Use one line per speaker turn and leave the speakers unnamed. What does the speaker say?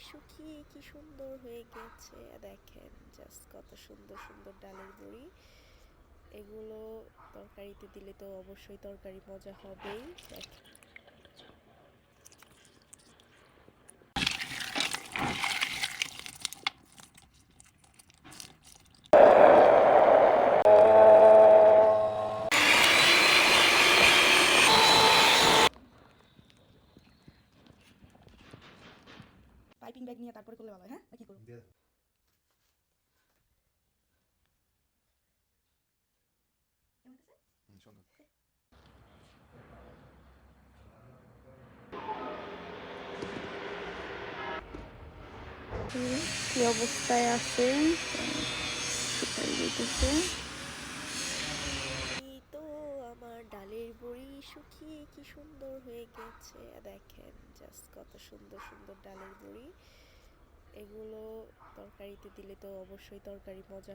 শুকিয়ে কি সুন্দর হয়ে গেছে, দেখেন জাস্ট কত সুন্দর সুন্দর ডালের বড়ি। এগুলো তরকারিতে দিলে তো অবশ্যই তরকারি মজা হবেই। দেখেন পাইপিং ব্যাগ নিয়ে তারপরে করলে ভালো হয়। হ্যাঁ, কি করব? কি অবস্থায় আছে শুকাই যেতেছে। এই তো আমার ডালের বড়ি শুকিয়ে কি সুন্দর হয়ে গেছে, দেখেন জাস্ট কত সুন্দর সুন্দর ডালের বড়ি। এগুলো তরকারিতে দিলে তো অবশ্যই তরকারি মজা